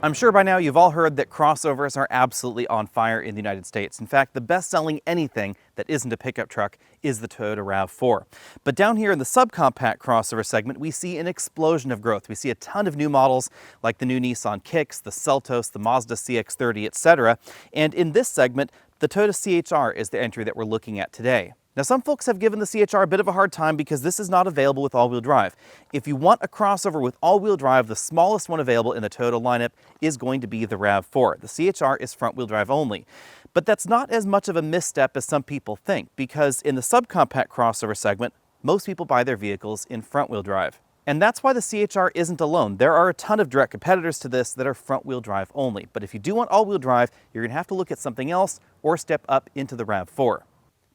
I'm sure by now you've all heard that crossovers are absolutely on fire in the United States. In fact, the best-selling anything that isn't a pickup truck is the Toyota RAV4. But down here in the subcompact crossover segment, we see an explosion of growth. We see a ton of new models like the new Nissan Kicks, the Seltos, the Mazda CX-30, etc. And in this segment, the Toyota CHR is the entry that we're looking at today. Now, some folks have given the CHR a bit of a hard time because this is not available with all-wheel drive. If you want a crossover with all-wheel drive, the smallest one available in the Toyota lineup is going to be the RAV4. The CHR is front-wheel drive only. But that's not as much of a misstep as some people think, because in the subcompact crossover segment, most people buy their vehicles in front-wheel drive. And that's why the CHR isn't alone. There are a ton of direct competitors to this that are front-wheel drive only. But if you do want all-wheel drive, you're going to have to look at something else or step up into the RAV4.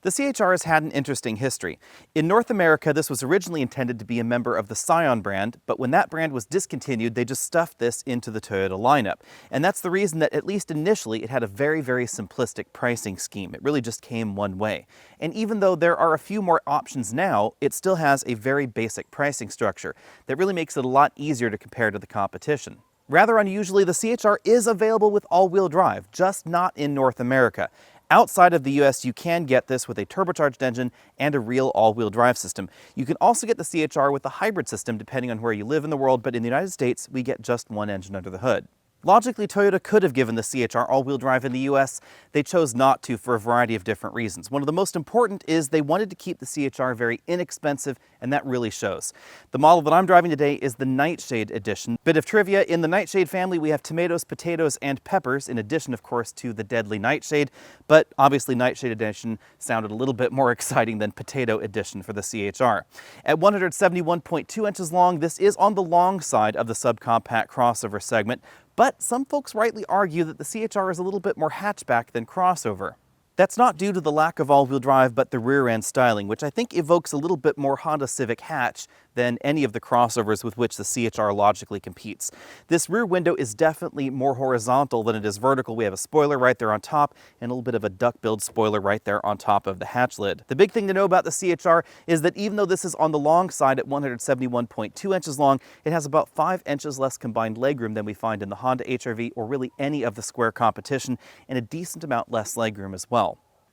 The CHR has had an interesting history. In North America, this was originally intended to be a member of the Scion brand, but when that brand was discontinued, they just stuffed this into the Toyota lineup. And that's the reason that, at least initially, it had a very, very simplistic pricing scheme. It really just came one way. And even though there are a few more options now, it still has a very basic pricing structure that really makes it a lot easier to compare to the competition. Rather unusually, the CHR is available with all-wheel drive, just not in North America. Outside of the US, you can get this with a turbocharged engine and a real all-wheel drive system. You can also get the CHR with a hybrid system depending on where you live in the world, but in the United States, we get just one engine under the hood. Logically, Toyota could have given the CHR all-wheel drive in the US. They chose not to for a variety of different reasons. One of the most important is they wanted to keep the CHR very inexpensive, and that really shows. The model that I'm driving today is the Nightshade Edition. Bit of trivia, in the Nightshade family we have tomatoes, potatoes, and peppers, in addition, of course, to the deadly Nightshade, but obviously Nightshade Edition sounded a little bit more exciting than Potato Edition for the CHR. At 171.2 inches long, this is on the long side of the subcompact crossover segment, but some folks rightly argue that the CHR is a little bit more hatchback than crossover. That's not due to the lack of all-wheel drive, but the rear-end styling, which I think evokes a little bit more Honda Civic hatch than any of the crossovers with which the CHR logically competes. This rear window is definitely more horizontal than it is vertical. We have a spoiler right there on top and a little bit of a duck-billed spoiler right there on top of the hatch lid. The big thing to know about the CHR is that even though this is on the long side at 171.2 inches long, it has about 5 inches less combined legroom than we find in the Honda HR-V or really any of the square competition, and a decent amount less legroom as well.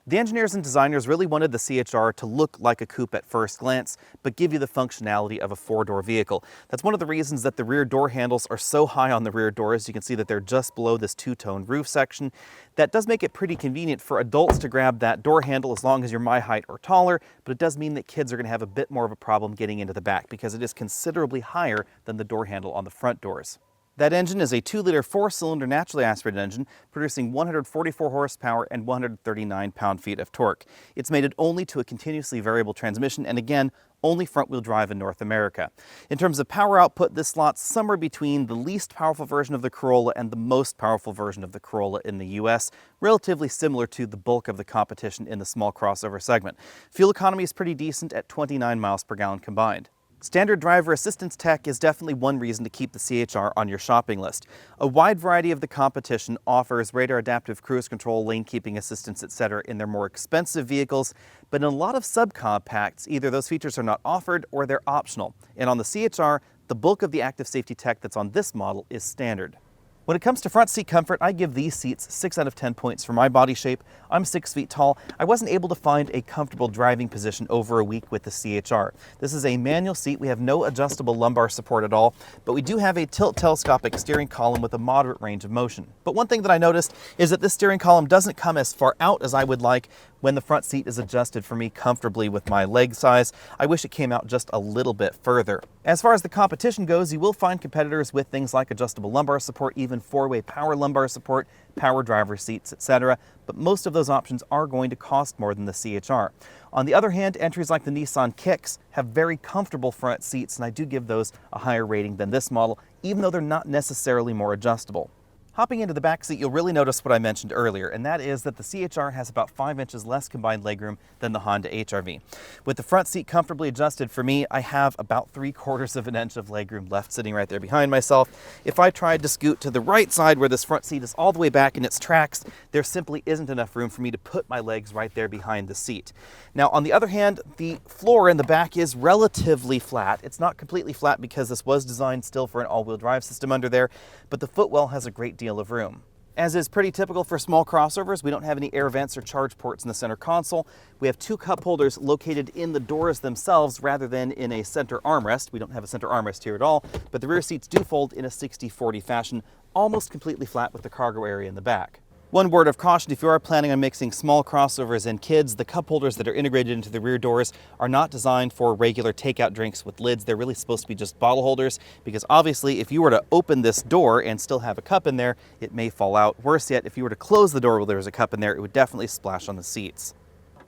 The engineers and designers really wanted the CHR to look like a coupe at first glance, but give you the functionality of a four-door vehicle. That's one of the reasons that the rear door handles are so high on the rear doors. You can see that they're just below this two-tone roof section. That does make it pretty convenient for adults to grab that door handle as long as you're my height or taller, but it does mean that kids are going to have a bit more of a problem getting into the back because it is considerably higher than the door handle on the front doors. That engine is a 2-liter 4-cylinder naturally aspirated engine producing 144 horsepower and 139 pound-feet of torque. It's mated only to a continuously variable transmission and again, only front-wheel drive in North America. In terms of power output, this slots somewhere between the least powerful version of the Corolla and the most powerful version of the Corolla in the US, relatively similar to the bulk of the competition in the small crossover segment. Fuel economy is pretty decent at 29 miles per gallon combined. Standard driver assistance tech is definitely one reason to keep the CHR on your shopping list. A wide variety of the competition offers radar adaptive cruise control, lane keeping assistance, etc. in their more expensive vehicles, but in a lot of subcompacts, either those features are not offered or they're optional. And on the CHR, the bulk of the active safety tech that's on this model is standard. When it comes to front seat comfort, I give these seats 6 out of 10 points for my body shape. I'm 6 feet tall. I wasn't able to find a comfortable driving position over a week with the CHR. This is a manual seat. We have no adjustable lumbar support at all, but we do have a tilt telescopic steering column with a moderate range of motion. But one thing that I noticed is that this steering column doesn't come as far out as I would like when the front seat is adjusted for me comfortably with my leg size. I wish it came out just a little bit further. As far as the competition goes, you will find competitors with things like adjustable lumbar support, even 4-way power lumbar support, power driver seats, etc. But most of those options are going to cost more than the CHR. On the other hand, entries like the Nissan Kicks have very comfortable front seats, and I do give those a higher rating than this model, even though they're not necessarily more adjustable. Hopping into the back seat, you'll really notice what I mentioned earlier, and that is that the CHR has about 5 inches less combined legroom than the Honda HR-V. With the front seat comfortably adjusted for me, I have about 3/4 of an inch of legroom left sitting right there behind myself. If I tried to scoot to the right side where this front seat is all the way back in its tracks, there simply isn't enough room for me to put my legs right there behind the seat. Now, on the other hand, the floor in the back is relatively flat. It's not completely flat because this was designed still for an all-wheel drive system under there, but the footwell has a great deal of room. As is pretty typical for small crossovers, we don't have any air vents or charge ports in the center console. We have 2 cup holders located in the doors themselves rather than in a center armrest. We don't have a center armrest here at all, but the rear seats do fold in a 60-40 fashion, almost completely flat with the cargo area in the back. One word of caution, if you are planning on mixing small crossovers and kids, the cup holders that are integrated into the rear doors are not designed for regular takeout drinks with lids. They're really supposed to be just bottle holders, because obviously if you were to open this door and still have a cup in there, it may fall out. Worse yet, if you were to close the door while there was a cup in there, it would definitely splash on the seats.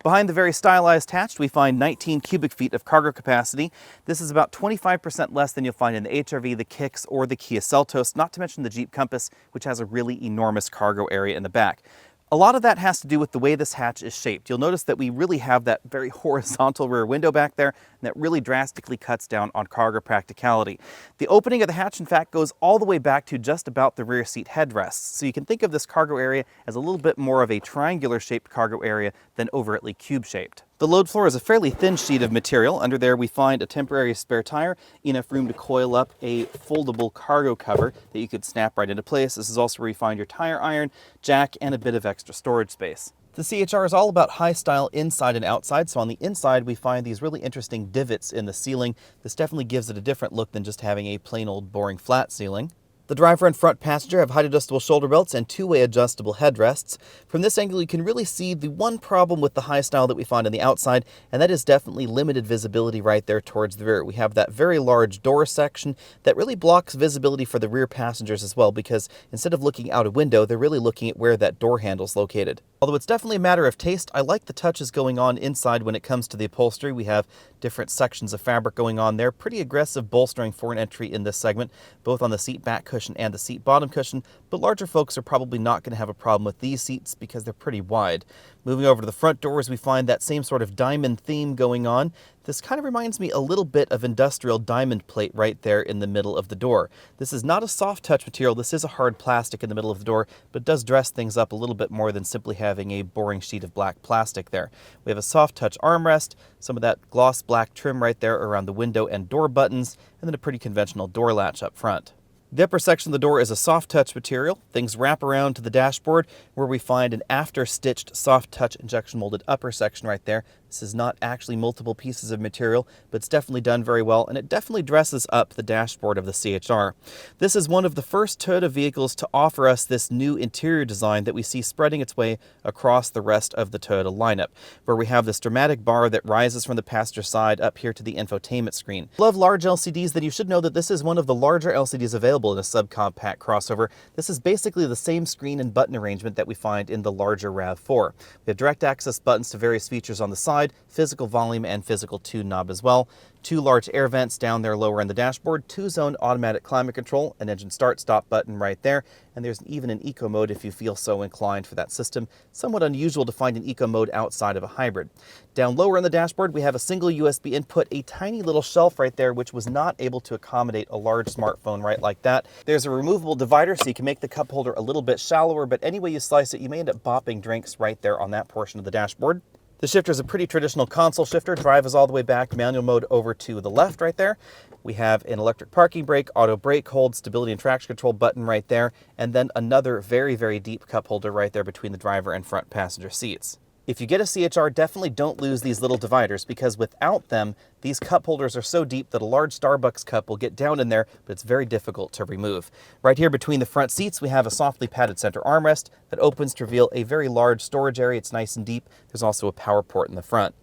Behind the very stylized hatch, we find 19 cubic feet of cargo capacity. This is about 25% less than you'll find in the HR-V, the Kicks, or the Kia Seltos, not to mention the Jeep Compass, which has a really enormous cargo area in the back. A lot of that has to do with the way this hatch is shaped. You'll notice that we really have that very horizontal rear window back there, and that really drastically cuts down on cargo practicality. The opening of the hatch, in fact, goes all the way back to just about the rear seat headrests. So you can think of this cargo area as a little bit more of a triangular shaped cargo area than overtly cube shaped. The load floor is a fairly thin sheet of material. Under there we find a temporary spare tire, enough room to coil up a foldable cargo cover that you could snap right into place. This is also where you find your tire iron, jack, and a bit of extra storage space. The CHR is all about high style inside and outside, so on the inside we find these really interesting divots in the ceiling. This definitely gives it a different look than just having a plain old boring flat ceiling. The driver and front passenger have height adjustable shoulder belts and 2-way adjustable headrests. From this angle, you can really see the one problem with the high style that we find on the outside, and that is definitely limited visibility right there towards the rear. We have that very large door section that really blocks visibility for the rear passengers as well, because instead of looking out a window, they're really looking at where that door handle is located. Although it's definitely a matter of taste, I like the touches going on inside when it comes to the upholstery. We have different sections of fabric going on there. Pretty aggressive bolstering for an entry in this segment, both on the seat back cushion and the seat bottom cushion, but larger folks are probably not going to have a problem with these seats because they're pretty wide. Moving over to the front doors, we find that same sort of diamond theme going on. This kind of reminds me a little bit of industrial diamond plate right there in the middle of the door. This is not a soft touch material, this is a hard plastic in the middle of the door, but it does dress things up a little bit more than simply having a boring sheet of black plastic there. We have a soft touch armrest, some of that gloss black trim right there around the window and door buttons, and then a pretty conventional door latch up front. The upper section of the door is a soft touch material. Things wrap around to the dashboard where we find an after stitched soft touch injection molded upper section right there. This is not actually multiple pieces of material, but it's definitely done very well, and it definitely dresses up the dashboard of the CHR. This is one of the first Toyota vehicles to offer us this new interior design that we see spreading its way across the rest of the Toyota lineup, where we have this dramatic bar that rises from the passenger side up here to the infotainment screen. Love large LCDs, then you should know that this is one of the larger LCDs available in a subcompact crossover. This is basically the same screen and button arrangement that we find in the larger RAV4. We have direct access buttons to various features on the side, physical volume and physical tune knob as well. 2 large air vents down there lower in the dashboard, 2-zone automatic climate control, an engine start-stop button right there, and there's even an eco mode if you feel so inclined for that system. Somewhat unusual to find an eco mode outside of a hybrid. Down lower in the dashboard, we have a single USB input, a tiny little shelf right there, which was not able to accommodate a large smartphone right like that. There's a removable divider, so you can make the cup holder a little bit shallower, but any way you slice it, you may end up bopping drinks right there on that portion of the dashboard. The shifter is a pretty traditional console shifter. Drive is all the way back, manual mode over to the left right there. We have an electric parking brake, auto brake hold, stability and traction control button right there, and then another very, very deep cup holder right there between the driver and front passenger seats. If you get a CHR, definitely don't lose these little dividers, because without them, these cup holders are so deep that a large Starbucks cup will get down in there, but it's very difficult to remove. Right here between the front seats, we have a softly padded center armrest that opens to reveal a very large storage area. It's nice and deep. There's also a power port in the front.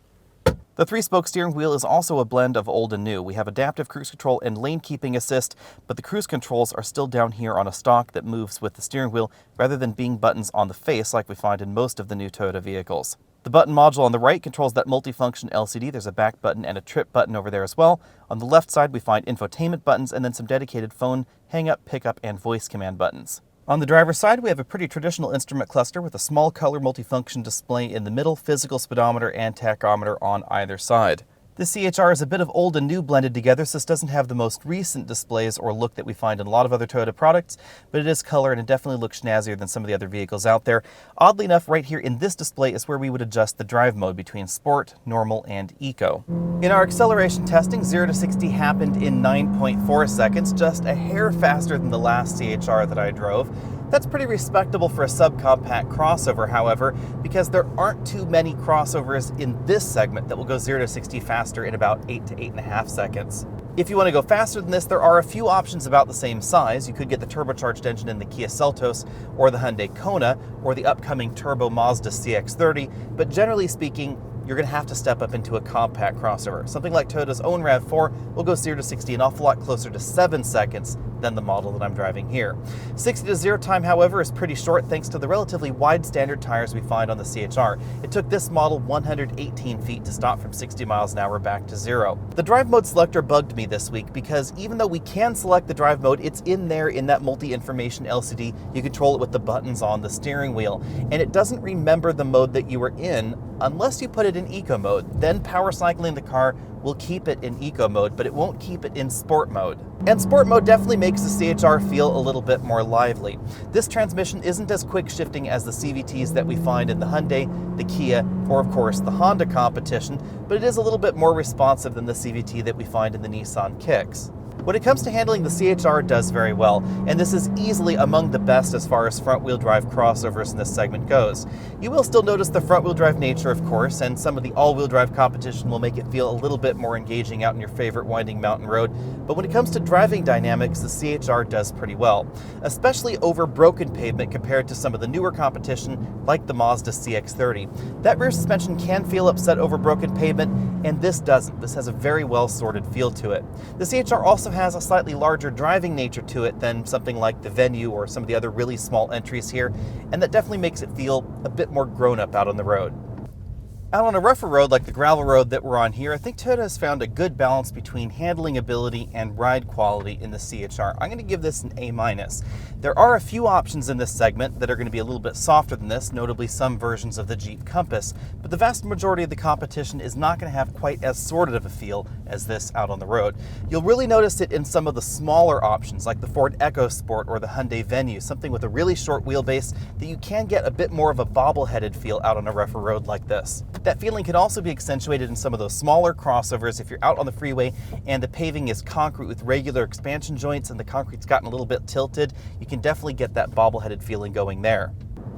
The 3-spoke steering wheel is also a blend of old and new. We have adaptive cruise control and lane keeping assist, but the cruise controls are still down here on a stalk that moves with the steering wheel rather than being buttons on the face like we find in most of the new Toyota vehicles. The button module on the right controls that multifunction LCD. There's a back button and a trip button over there as well. On the left side, we find infotainment buttons and then some dedicated phone, hang-up, pickup, and voice command buttons. On the driver's side, we have a pretty traditional instrument cluster with a small color multifunction display in the middle, physical speedometer and tachometer on either side. This CHR is a bit of old and new blended together, so this doesn't have the most recent displays or look that we find in a lot of other Toyota products, but it is color and it definitely looks snazzier than some of the other vehicles out there. Oddly enough, right here in this display is where we would adjust the drive mode between Sport, Normal, and Eco. In our acceleration testing, 0 to 60 happened in 9.4 seconds, just a hair faster than the last CHR that I drove. That's pretty respectable for a subcompact crossover, however, because there aren't too many crossovers in this segment that will go 0 to 60 faster in about 8 to 8.5 seconds. If you want to go faster than this, there are a few options about the same size. You could get the turbocharged engine in the Kia Seltos or the Hyundai Kona or the upcoming turbo Mazda CX-30, but generally speaking, you're going to have to step up into a compact crossover. Something like Toyota's own RAV4 will go 0 to 60 an awful lot closer to 7 seconds than the model that I'm driving here. 60 to 0 time, however, is pretty short thanks to the relatively wide standard tires we find on the CHR. It took this model 118 feet to stop from 60 miles an hour back to 0. The drive mode selector bugged me this week because even though we can select the drive mode, it's in there in that multi-information LCD. You control it with the buttons on the steering wheel, and it doesn't remember the mode that you were in unless you put it in Eco mode. Then power cycling the car will keep it in Eco mode, but it won't keep it in Sport mode. And Sport mode definitely makes the CHR feel a little bit more lively. This transmission isn't as quick shifting as the CVTs that we find in the Hyundai, the Kia, or of course the Honda competition, but it is a little bit more responsive than the CVT that we find in the Nissan Kicks. When it comes to handling, the CHR does very well, and this is easily among the best as far as front-wheel drive crossovers in this segment goes. You will still notice the front-wheel drive nature, of course, and some of the all-wheel drive competition will make it feel a little bit more engaging out in your favorite winding mountain road, but when it comes to driving dynamics, the CHR does pretty well, especially over broken pavement compared to some of the newer competition like the Mazda CX-30. That rear suspension can feel upset over broken pavement, and this doesn't. This has a very well-sorted feel to it. The CHR also has a slightly larger driving nature to it than something like the Venue or some of the other really small entries here, and that definitely makes it feel a bit more grown-up out on the road. Out on a rougher road like the gravel road that we're on here, I think Toyota has found a good balance between handling ability and ride quality in the CHR. I'm going to give this an A-. There are a few options in this segment that are going to be a little bit softer than this, notably some versions of the Jeep Compass, but the vast majority of the competition is not going to have quite as sorted of a feel as this out on the road. You'll really notice it in some of the smaller options like the Ford EcoSport or the Hyundai Venue, something with a really short wheelbase that you can get a bit more of a bobble-headed feel out on a rougher road like this. That feeling can also be accentuated in some of those smaller crossovers if you're out on the freeway and the paving is concrete with regular expansion joints and the concrete's gotten a little bit tilted. You can definitely get that bobble-headed feeling going there.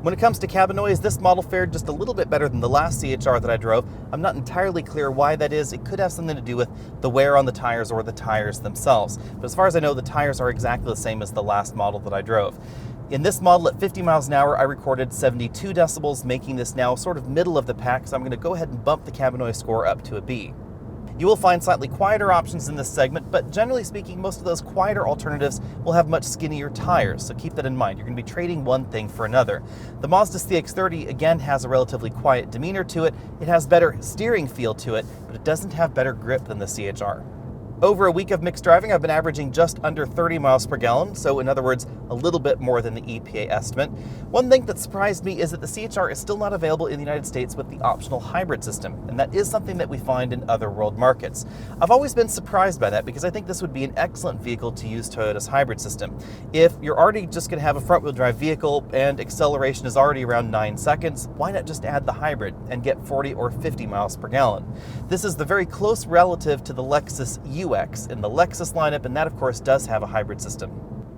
When it comes to cabin noise, this model fared just a little bit better than the last CHR that I drove. I'm not entirely clear why that is. It could have something to do with the wear on the tires or the tires themselves. But as far as I know, the tires are exactly the same as the last model that I drove. In this model at 50 miles an hour, I recorded 72 decibels, making this now sort of middle of the pack, so I'm going to go ahead and bump the cabin noise score up to a B. You will find slightly quieter options in this segment, but generally speaking, most of those quieter alternatives will have much skinnier tires, so keep that in mind. You're going to be trading one thing for another. The Mazda CX-30, again, has a relatively quiet demeanor to it. It has better steering feel to it, but it doesn't have better grip than the CHR. Over a week of mixed driving, I've been averaging just under 30 miles per gallon, so in other words, a little bit more than the EPA estimate. One thing that surprised me is that the CHR is still not available in the United States with the optional hybrid system, and that is something that we find in other world markets. I've always been surprised by that because I think this would be an excellent vehicle to use Toyota's hybrid system. If you're already just going to have a front-wheel drive vehicle and acceleration is already around 9 seconds, why not just add the hybrid and get 40 or 50 miles per gallon? This is the very close relative to the Lexus UX in the Lexus lineup, and that of course does have a hybrid system.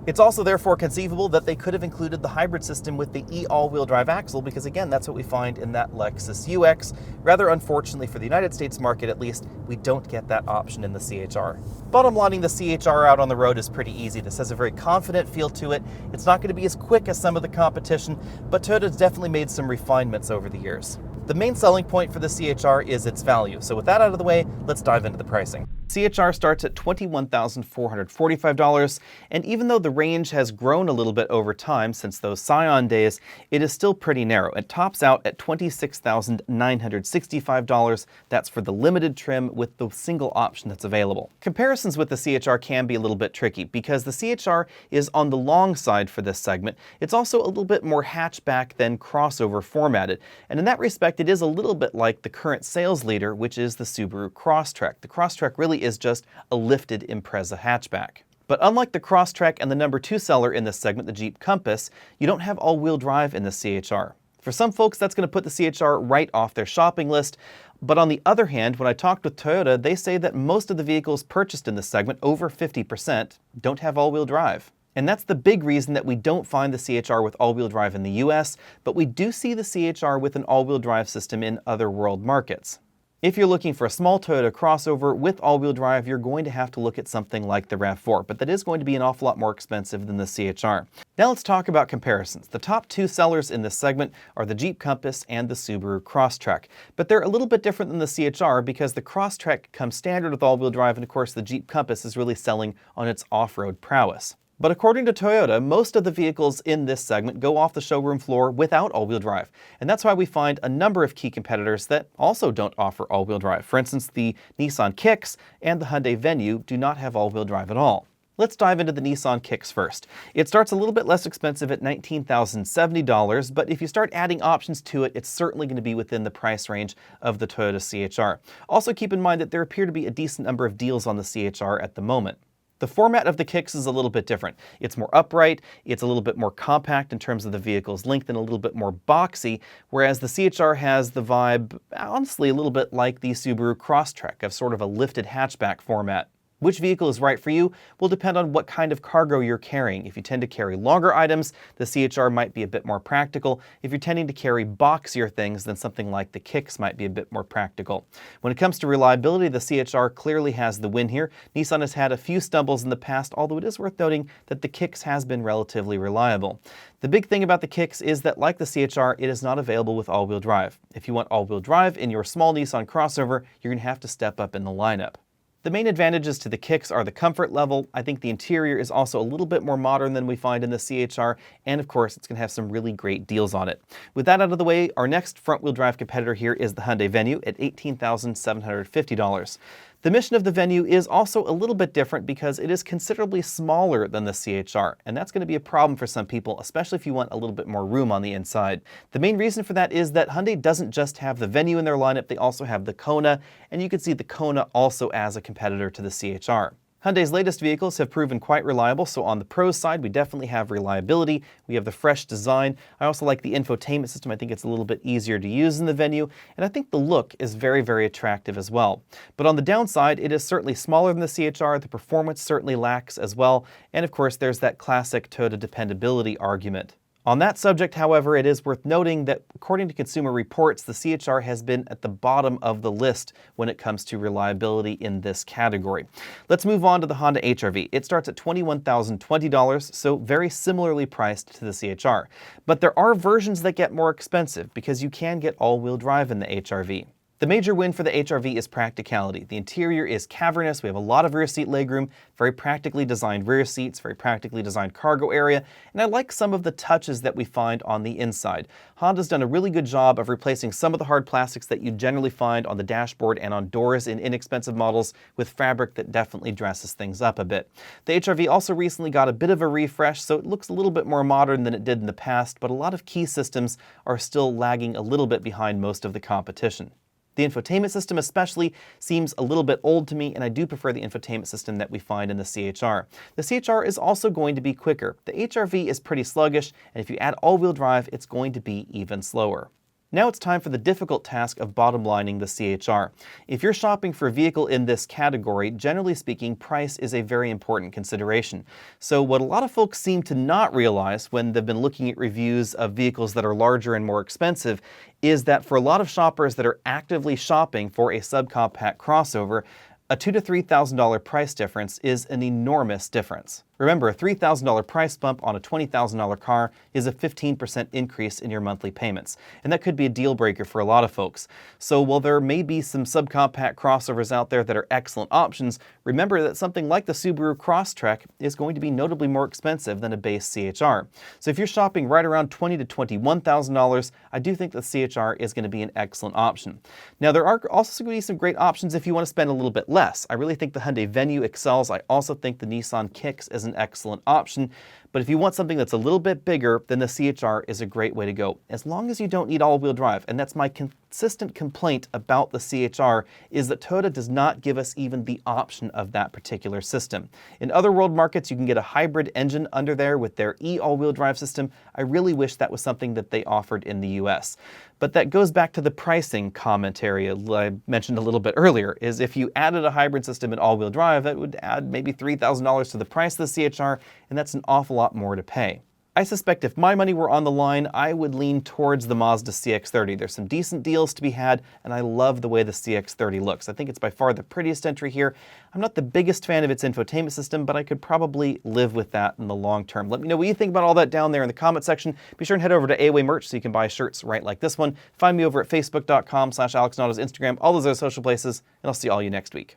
It's also therefore conceivable that they could have included the hybrid system with the e-all-wheel drive axle because again, that's what we find in that Lexus UX. Rather unfortunately for the United States market at least, we don't get that option in the CHR. Bottom lining the CHR out on the road is pretty easy. This has a very confident feel to it. It's not going to be as quick as some of the competition, but Toyota's definitely made some refinements over the years. The main selling point for the CHR is its value. So with that out of the way, let's dive into the pricing. CHR starts at $21,445, and even though the range has grown a little bit over time since those Scion days, it is still pretty narrow. It tops out at $26,965. That's for the limited trim with the single option that's available. Comparisons with the CHR can be a little bit tricky because the CHR is on the long side for this segment. It's also a little bit more hatchback than crossover formatted, and in that respect it is a little bit like the current sales leader, which is the Subaru Crosstrek. The Crosstrek really is just a lifted Impreza hatchback. But unlike the Crosstrek and the number 2 seller in this segment, the Jeep Compass, you don't have all-wheel drive in the CHR. For some folks, that's going to put the CHR right off their shopping list. But on the other hand, when I talked with Toyota, they say that most of the vehicles purchased in this segment, over 50%, don't have all-wheel drive. And that's the big reason that we don't find the CHR with all-wheel drive in the US, but we do see the CHR with an all-wheel drive system in other world markets. If you're looking for a small Toyota crossover with all-wheel drive, you're going to have to look at something like the RAV4, but that is going to be an awful lot more expensive than the CHR. Now let's talk about comparisons. The top 2 sellers in this segment are the Jeep Compass and the Subaru Crosstrek, but they're a little bit different than the CHR because the Crosstrek comes standard with all-wheel drive, and of course the Jeep Compass is really selling on its off-road prowess. But according to Toyota, most of the vehicles in this segment go off the showroom floor without all-wheel drive. And that's why we find a number of key competitors that also don't offer all-wheel drive. For instance, the Nissan Kicks and the Hyundai Venue do not have all-wheel drive at all. Let's dive into the Nissan Kicks first. It starts a little bit less expensive at $19,070, but if you start adding options to it, it's certainly going to be within the price range of the Toyota CHR. Also keep in mind that there appear to be a decent number of deals on the CHR at the moment. The format of the Kicks is a little bit different. It's more upright, it's a little bit more compact in terms of the vehicle's length, and a little bit more boxy, whereas the CHR has the vibe, honestly, a little bit like the Subaru Crosstrek, of sort of a lifted hatchback format. Which vehicle is right for you will depend on what kind of cargo you're carrying. If you tend to carry longer items, the CHR might be a bit more practical. If you're tending to carry boxier things, then something like the Kicks might be a bit more practical. When it comes to reliability, the CHR clearly has the win here. Nissan has had a few stumbles in the past, although it is worth noting that the Kicks has been relatively reliable. The big thing about the Kicks is that, like the CHR, it is not available with all-wheel drive. If you want all-wheel drive in your small Nissan crossover, you're going to have to step up in the lineup. The main advantages to the Kicks are the comfort level. I think the interior is also a little bit more modern than we find in the CHR, and of course it's going to have some really great deals on it. With that out of the way, our next front-wheel drive competitor here is the Hyundai Venue at $18,750. The mission of the Venue is also a little bit different because it is considerably smaller than the CHR, and that's going to be a problem for some people, especially if you want a little bit more room on the inside. The main reason for that is that Hyundai doesn't just have the Venue in their lineup, they also have the Kona, and you can see the Kona also as a competitor to the CHR. Hyundai's latest vehicles have proven quite reliable, so on the pros side, we definitely have reliability. We have the fresh design. I also like the infotainment system. I think it's a little bit easier to use in the Venue, and I think the look is very, very attractive as well. But on the downside, it is certainly smaller than the CHR. The performance certainly lacks as well, and of course, there's that classic Toyota dependability argument. On that subject, however, it is worth noting that according to Consumer Reports, the CHR has been at the bottom of the list when it comes to reliability in this category. Let's move on to the Honda HR-V. It starts at $21,020, so very similarly priced to the CHR. But there are versions that get more expensive because you can get all-wheel drive in the HR-V. The major win for the HR-V is practicality. The interior is cavernous, we have a lot of rear seat legroom, very practically designed rear seats, very practically designed cargo area, and I like some of the touches that we find on the inside. Honda's done a really good job of replacing some of the hard plastics that you generally find on the dashboard and on doors in inexpensive models with fabric that definitely dresses things up a bit. The HR-V also recently got a bit of a refresh, so it looks a little bit more modern than it did in the past, but a lot of key systems are still lagging a little bit behind most of the competition. The infotainment system especially seems a little bit old to me, and I do prefer the infotainment system that we find in the CHR. The CHR is also going to be quicker. The HR-V is pretty sluggish, and if you add all-wheel drive, it's going to be even slower. Now it's time for the difficult task of bottom-lining the CHR. If you're shopping for a vehicle in this category, generally speaking, price is a very important consideration. So what a lot of folks seem to not realize when they've been looking at reviews of vehicles that are larger and more expensive is that for a lot of shoppers that are actively shopping for a subcompact crossover, a $2,000 to $3,000 price difference is an enormous difference. Remember, a $3,000 price bump on a $20,000 car is a 15% increase in your monthly payments, and that could be a deal breaker for a lot of folks. So while there may be some subcompact crossovers out there that are excellent options, remember that something like the Subaru Crosstrek is going to be notably more expensive than a base CHR. So if you're shopping right around $20,000 to $21,000, I do think the CHR is going to be an excellent option. Now, there are also going to be some great options if you want to spend a little bit less. I really think the Hyundai Venue excels. I also think the Nissan Kicks is an excellent option. But if you want something that's a little bit bigger, then the CHR is a great way to go, as long as you don't need all-wheel drive. And that's my consistent complaint about the CHR, is that Toyota does not give us even the option of that particular system. In other world markets, you can get a hybrid engine under there with their all-wheel drive system. I really wish that was something that they offered in the US. But that goes back to the pricing commentary I mentioned a little bit earlier, is if you added a hybrid system and all-wheel drive, that would add maybe $3,000 to the price of the CHR, and that's an awful lot more to pay. I suspect if my money were on the line, I would lean towards the Mazda CX-30. There's some decent deals to be had, and I love the way the CX-30 looks. I think it's by far the prettiest entry here. I'm not the biggest fan of its infotainment system, but I could probably live with that in the long term. Let me know what you think about all that down there in the comment section. Be sure and head over to AOA Merch so you can buy shirts right like this one. Find me over at facebook.com/AlexNautos, Instagram, all those other social places, and I'll see all you next week.